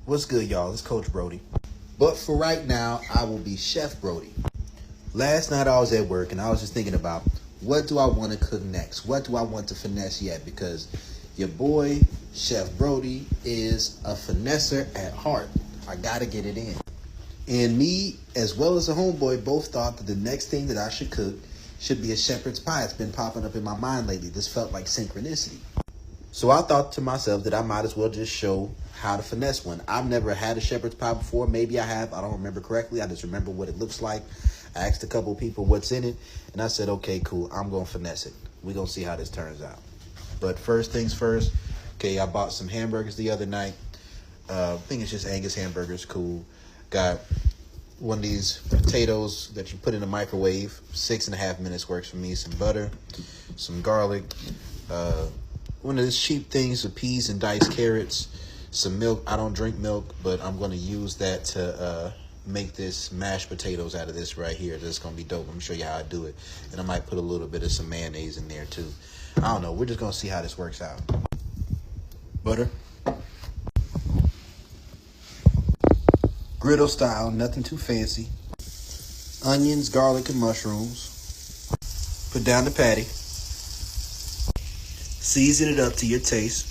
What's good, y'all? It's Coach Brodie. But for right now, I will be Chef Brodie. Last night I was at work and I was just thinking about what do I want to cook next? What do I want to finesse yet? Because your boy, Chef Brodie, is a finesser at heart. I gotta get it in. And me, as well as a homeboy, both thought that the next thing that I should cook should be a shepherd's pie. It's been popping up in my mind lately. This felt like synchronicity. So I thought to myself that I might as well just show how to finesse one. I've never had a shepherd's pie before. Maybe I have. I don't remember correctly. I just remember what it looks like. I asked a couple of people what's in it, and I said, okay, cool. I'm going to finesse it. We're going to see how this turns out. But first things first, okay, I bought some hamburgers the other night. I think it's just Angus hamburgers, cool. Got one of these potatoes that you put in the microwave. 6.5 minutes works for me. Some butter, some garlic, one of these cheap things with peas and diced carrots, some milk. I don't drink milk, but I'm going to use that to make this mashed potatoes out of this right here. This is going to be dope. I'm going to show you how I do it. And I might put a little bit of some mayonnaise in there too. I don't know. We're just going to see how this works out. Butter. Griddle style, nothing too fancy. Onions, garlic, and mushrooms. Put down the patty. Season it up to your taste.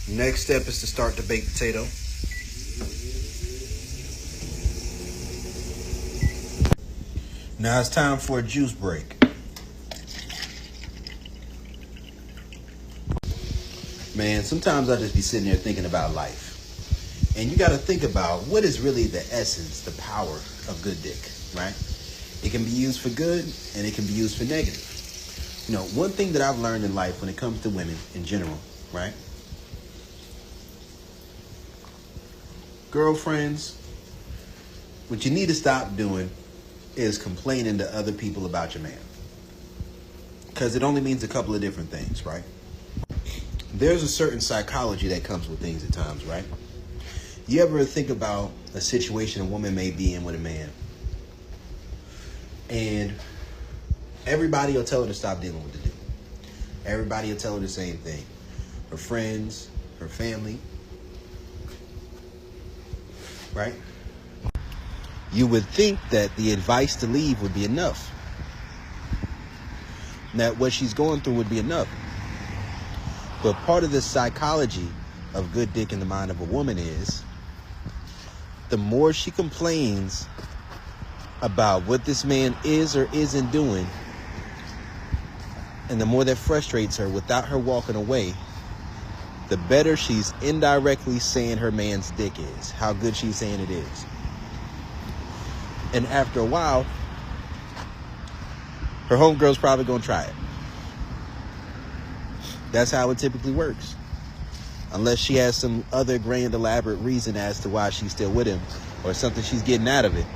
Next step is to start the baked potato. Now it's time for a juice break. Man, sometimes I just be sitting there thinking about life. And you got to think about what is really the essence, the power of good dick, right? It can be used for good and it can be used for negative. You know, one thing that I've learned in life when it comes to women in general, right? Girlfriends, what you need to stop doing is complaining to other people about your man. Because it only means a couple of different things, right? There's a certain psychology that comes with things at times, right? You ever think about a situation a woman may be in with a man, and everybody will tell her to stop dealing with the dude. Everybody will tell her the same thing. Her friends, her family, right? You would think that the advice to leave would be enough. That what she's going through would be enough. But part of the psychology of good dick in the mind of a woman is the more she complains about what this man is or isn't doing, and the more that frustrates her without her walking away, the better she's indirectly saying her man's dick is, how good she's saying it is. And after a while, her homegirl's probably going to try it. That's how it typically works. Unless she has some other grand elaborate reason as to why she's still with him or something she's getting out of it.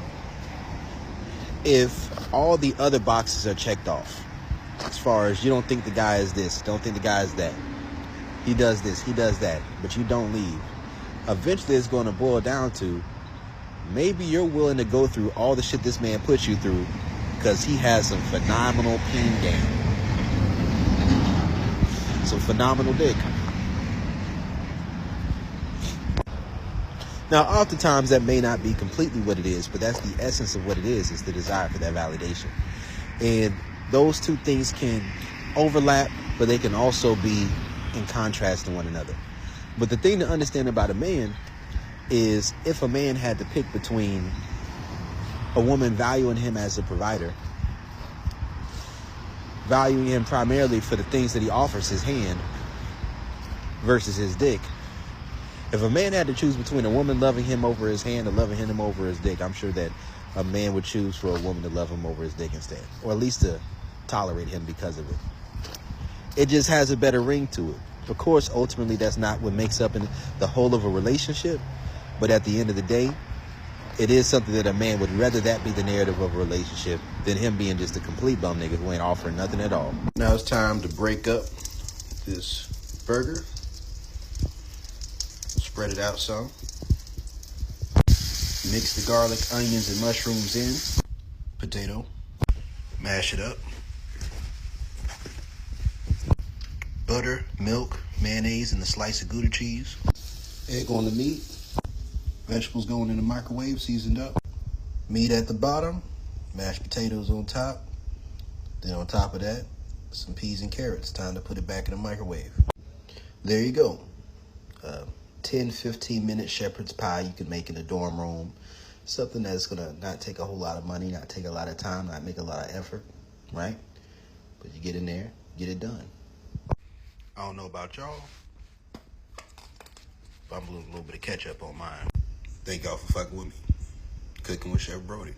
If all the other boxes are checked off, as far as you don't think the guy is this, don't think the guy is that, he does this, he does that, but you don't leave, eventually it's going to boil down to maybe you're willing to go through all the shit this man puts you through because he has some phenomenal peen game. Some phenomenal dick. Now, oftentimes that may not be completely what it is, but that's the essence of what it is the desire for that validation. And those two things can overlap, but they can also be in contrast to one another. But the thing to understand about a man is if a man had to pick between a woman valuing him as a provider, valuing him primarily for the things that he offers his hand versus his dick, if a man had to choose between a woman loving him over his hand or loving him over his dick, I'm sure that a man would choose for a woman to love him over his dick instead, or at least to tolerate him because of it. It just has a better ring to it. Of course, ultimately, that's not what makes up in the whole of a relationship, but at the end of the day, it is something that a man would rather that be the narrative of a relationship than him being just a complete bum nigga who ain't offering nothing at all. Now it's time to break up this burger. Spread it out some. Mix the garlic, onions, and mushrooms in. Potato. Mash it up. Butter, milk, mayonnaise, and a slice of Gouda cheese. Egg on the meat. Vegetables going in the microwave, seasoned up. Meat at the bottom, mashed potatoes on top. Then on top of that, some peas and carrots. Time to put it back in the microwave. There you go. 10-15 minute shepherd's pie you can make in the dorm room. Something that's gonna not take a whole lot of money, not take a lot of time, not make a lot of effort, right? But you get in there, get it done. I don't know about y'all, but I'm a little bit of ketchup on mine. Thank y'all for fucking with me. Cooking with Chef Brodie.